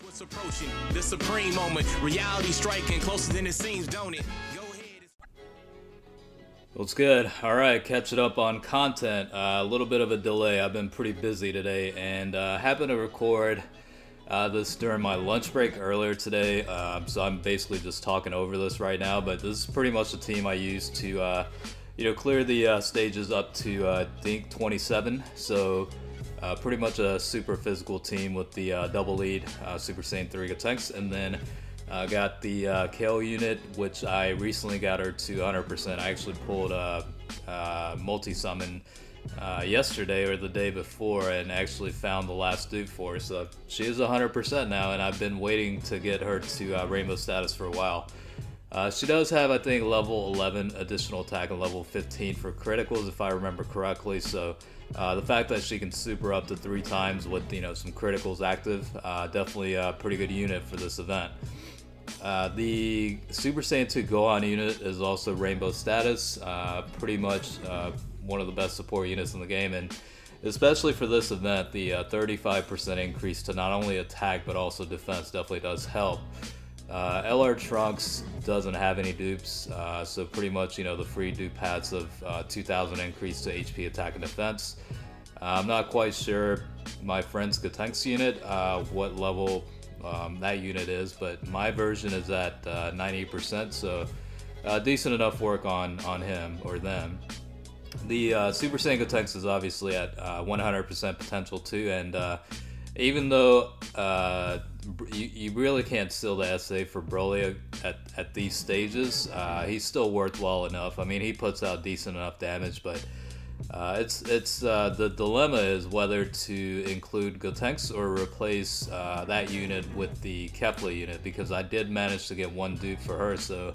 What's approaching the supreme moment, reality striking closer than it seems, don't it? Go ahead. What's good? Alright, catching up on content. A little bit of a delay. I've been pretty busy today and happened to record this during my lunch break earlier today. So I'm basically just talking over this right now, but this is pretty much the team I used to clear the stages up to I think 27. So pretty much a super physical team with the double lead Super Saiyan 3 Gotenks, and then got the KO unit, which I recently got her to 100%. I actually pulled a multi-summon yesterday or the day before and actually found the last dupe for her, so she is 100% now, and I've been waiting to get her to rainbow status for a while. She does have, I think, level 11 additional attack and level 15 for criticals, if I remember correctly, so the fact that she can super up to 3 times with, some criticals active, definitely a pretty good unit for this event. The Super Saiyan 2 Gohan unit is also rainbow status, pretty much one of the best support units in the game, and especially for this event, the 35% increase to not only attack but also defense definitely does help. LR Trunks doesn't have any dupes, so pretty much, the free dupe pads of 2,000 increase to HP, attack, and defense. I'm not quite sure my friend's Gotenks unit, what level that unit is, but my version is at 90%, so decent enough work on him or them. The Super Saiyan Gotenks is obviously at 100% potential too, and even though you really can't steal the SA for Broly at these stages, he's still worthwhile enough. I mean, he puts out decent enough damage, but the dilemma is whether to include Gotenks or replace that unit with the Kefla unit, because I did manage to get one dupe for her, so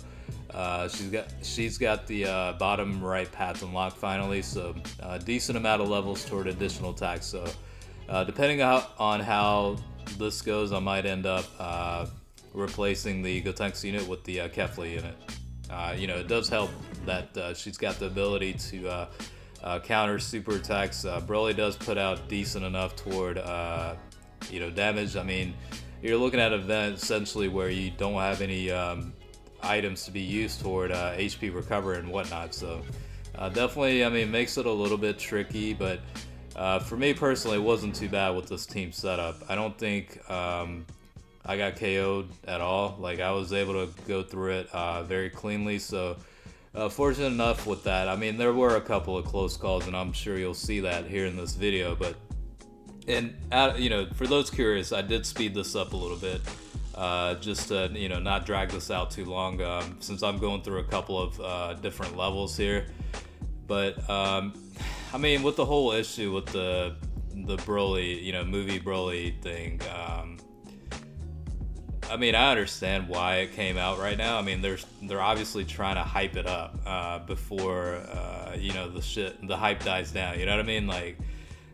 she's got the bottom right path unlocked finally, so a decent amount of levels toward additional attacks. So depending on how this goes, I might end up replacing the Gotenks unit with the Kefla unit. It does help that she's got the ability to counter super attacks. Broly does put out decent enough toward damage. I mean, you're looking at an event essentially where you don't have any items to be used toward HP recovery and whatnot, so definitely, I mean, makes it a little bit tricky, but for me personally, it wasn't too bad with this team setup. I don't think I got KO'd at all. Like, I was able to go through it very cleanly, so fortunate enough with that. I mean, there were a couple of close calls, and I'm sure you'll see that here in this video, but for those curious, I did speed this up a little bit just to not drag this out too long, since I'm going through a couple of different levels here. But I mean, with the whole issue with the Broly, movie Broly thing, I mean, I understand why it came out right now. I mean, they're obviously trying to hype it up before the hype dies down. You know what I mean? Like,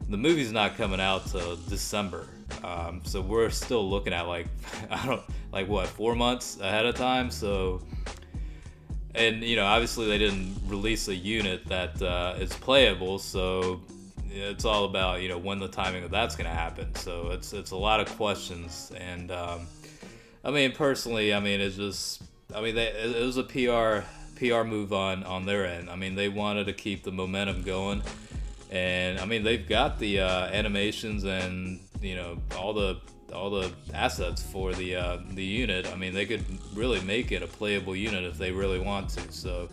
the movie's not coming out till December, so we're still looking at what, 4 months ahead of time. So, and obviously they didn't release a unit that is playable, so it's all about when the timing of that's going to happen. So it's a lot of questions, and I mean, personally, I mean, it's just, I mean, it was a PR move on their end. I mean, they wanted to keep the momentum going, and I mean, they've got the animations and all the assets for the unit. I mean, they could really make it a playable unit if they really want to. So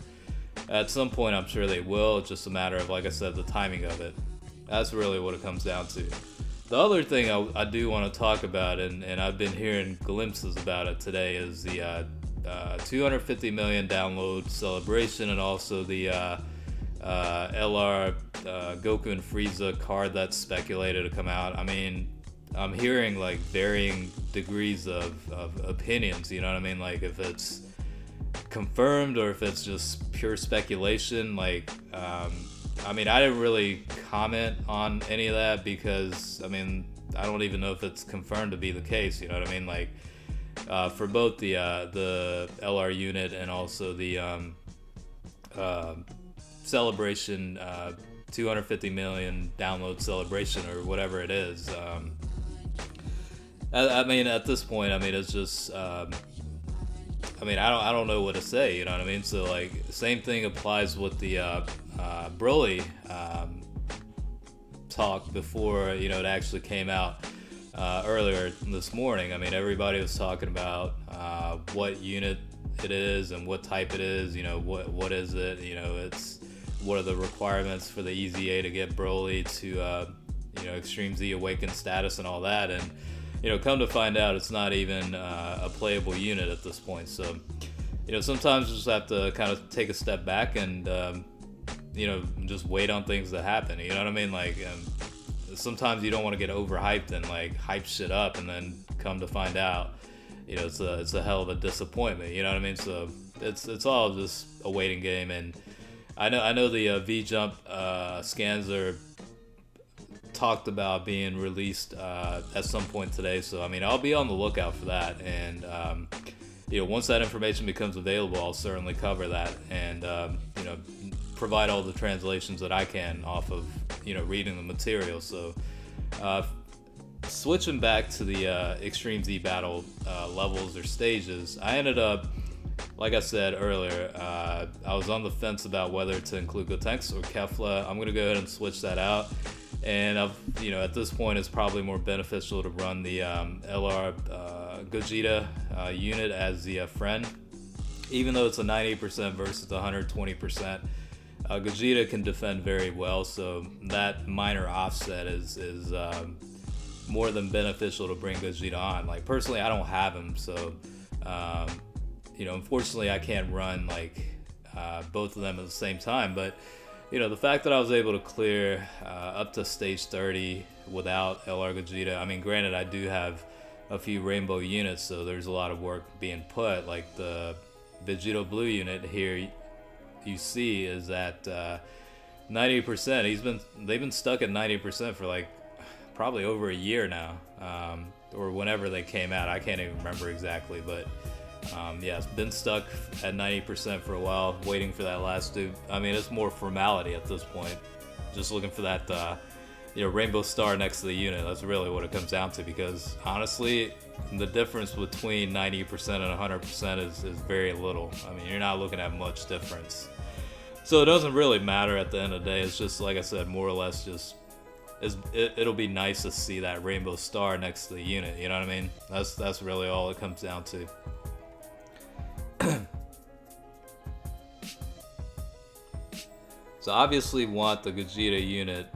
at some point, I'm sure they will. It's just a matter of, like I said, the timing of it. That's really what it comes down to. The other thing I do want to talk about, and I've been hearing glimpses about it today, is the 250 million download celebration, and also the LR Goku and Frieza card that's speculated to come out. I mean, I'm hearing like varying degrees of opinions, you know what I mean? Like, if it's confirmed or if it's just pure speculation. Like, I mean, I didn't really comment on any of that because, I mean, I don't even know if it's confirmed to be the case, you know what I mean? Like, for both the LR unit and also the celebration, 250 million download celebration or whatever it is, I mean, at this point, I mean, it's just, I mean, I don't know what to say, you know what I mean? So, like, same thing applies with the Broly talk before, you know, it actually came out earlier this morning. I mean, everybody was talking about what unit it is and what type it is, you know, what is it, you know, it's, what are the requirements for the EZA to get Broly to, you know, Extreme Z Awakened status and all that, and you know, come to find out, it's not even a playable unit at this point. So, you know, sometimes you just have to kind of take a step back and, you know, just wait on things to happen. You know what I mean? Like, sometimes you don't want to get overhyped and like hype shit up, and then come to find out, you know, it's a hell of a disappointment. You know what I mean? So it's all just a waiting game. And I know the V Jump scans are talked about being released at some point today, so I mean, I'll be on the lookout for that, and you know, once that information becomes available, I'll certainly cover that, and you know, provide all the translations that I can off of, you know, reading the material. So switching back to the Extreme Z battle levels or stages, I ended up, like I said earlier, I was on the fence about whether to include Gotenks or Kefla. I'm gonna go ahead and switch that out. And you know, at this point, it's probably more beneficial to run the LR Gogeta unit as the friend, even though it's a 98% versus the 120%. Gogeta can defend very well, so that minor offset is more than beneficial to bring Gogeta on. Like, personally, I don't have him, so you know, unfortunately, I can't run like both of them at the same time. But you know, the fact that I was able to clear up to stage 30 without LR Gogeta, I mean, granted, I do have a few rainbow units, so there's a lot of work being put. Like the Vegito Blue unit here, you see, is at 90%. They've been stuck at 90% for like probably over a year now, or whenever they came out. I can't even remember exactly, but yeah, it's been stuck at 90% for a while, waiting for that last dude. I mean, it's more formality at this point, just looking for that you know, rainbow star next to the unit. That's really what it comes down to, because honestly, the difference between 90% and 100% is very little. I mean, you're not looking at much difference, so it doesn't really matter at the end of the day. It's just, like I said, more or less just it'll be nice to see that rainbow star next to the unit. You know what I mean? That's really all it comes down to. So obviously want the Gogeta unit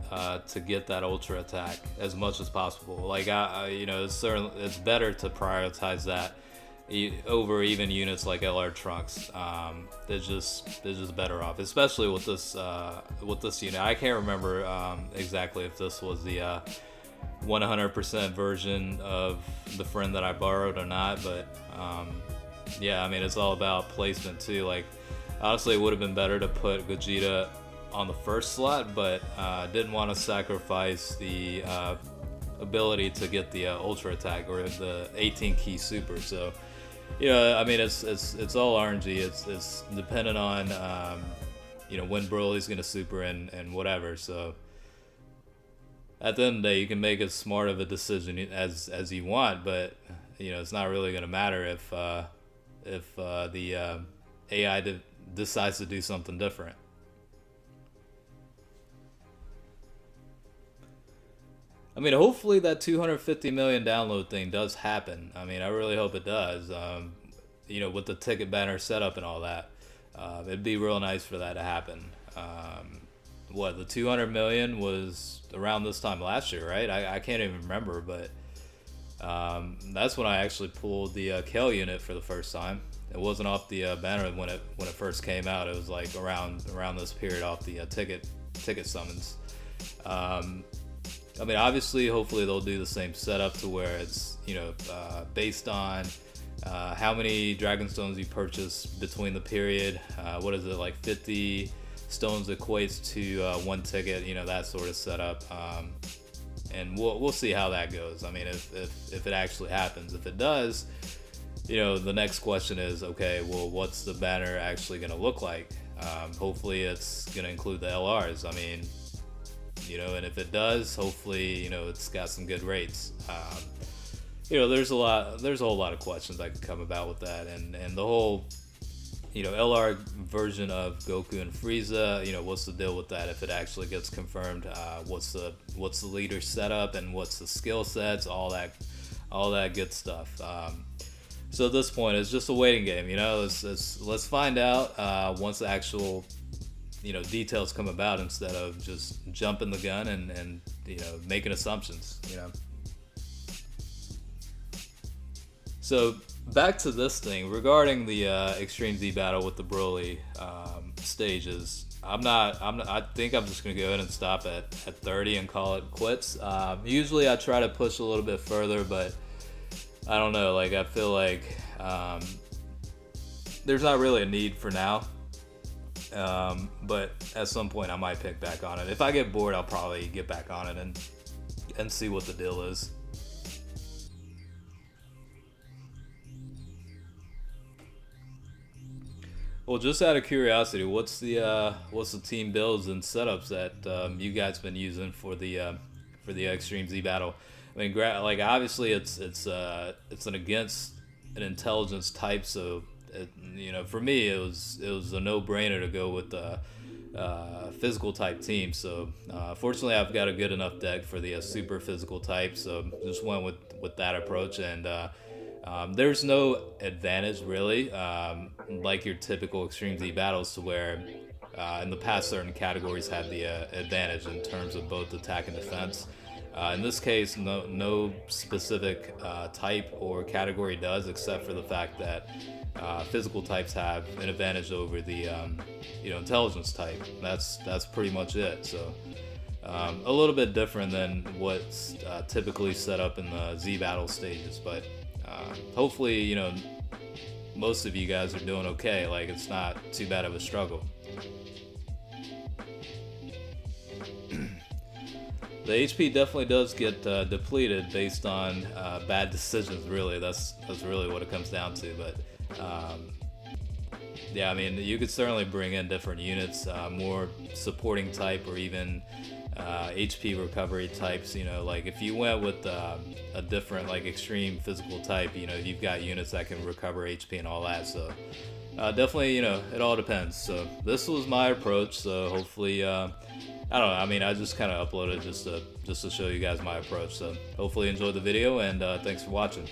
to get that ultra attack as much as possible. Like, you know, it's better to prioritize that over even units like LR Trunks. They're just better off, especially with this unit. I can't remember exactly if this was the 100% version of the friend that I borrowed or not, but yeah, I mean, it's all about placement too. Like, honestly, it would have been better to put Gogeta on the first slot, but didn't want to sacrifice the ability to get the ultra attack or the 18 key super. So, you know, I mean, it's all RNG. It's dependent on you know, when Broly's gonna super and whatever. So at the end of the day, you can make as smart of a decision as you want, but you know, it's not really gonna matter if the AI decides to do something different. I mean, hopefully that 250 million download thing does happen. I mean, I really hope it does. You know, with the ticket banner setup and all that, it'd be real nice for that to happen. What, the 200 million was around this time last year, right? I can't even remember, but that's when I actually pulled the Kel unit for the first time. It wasn't off the banner when it first came out. It was like around this period off the ticket summons. I mean, obviously, hopefully they'll do the same setup to where it's, you know, based on how many Dragon Stones you purchase between the period. What is it, like 50 stones equates to one ticket, you know, that sort of setup. And we'll see how that goes. I mean, if it actually happens. If it does, you know, the next question is, okay, well, what's the banner actually going to look like? Hopefully it's going to include the LRs. I mean, you know, and if it does, hopefully, you know, it's got some good rates. there's a whole lot of questions that could come about with that, and the whole, LR version of Goku and Frieza. What's the deal with that if it actually gets confirmed? What's the leader setup, and what's the skill sets, all that good stuff. So at this point, it's just a waiting game. Let's find out once the actual details come about, instead of just jumping the gun and making assumptions. So back to this thing regarding the Extreme Z battle with the Broly stages. I think I'm just gonna go ahead and stop at 30 and call it quits. Usually I try to push a little bit further, but I don't know. Like, I feel like there's not really a need for now. But at some point I might pick back on it. If I get bored, I'll probably get back on it and see what the deal is. Well, just out of curiosity, what's the team builds and setups that you guys been using for the Extreme Z battle? I mean, like, obviously it's an against an intelligence type, so for me it was a no-brainer to go with the physical type team. So fortunately, I've got a good enough deck for the super physical type, so just went with that approach. And there's no advantage really, like your typical Extreme Z battles, to where in the past certain categories had the advantage in terms of both attack and defense. In this case, no specific type or category does, except for the fact that physical types have an advantage over the intelligence type. That's pretty much it. So a little bit different than what's typically set up in the Z battle stages, but hopefully most of you guys are doing okay. Like, it's not too bad of a struggle. The HP definitely does get depleted based on bad decisions. Really, that's really what it comes down to. But yeah, I mean, you could certainly bring in different units, more supporting type, or even HP recovery types. Like, if you went with a different, like, extreme physical type, you've got units that can recover HP and all that. So definitely, it all depends. So this was my approach. So hopefully, I don't know. I mean, I just kind of uploaded just to show you guys my approach. So hopefully you enjoyed the video, and thanks for watching.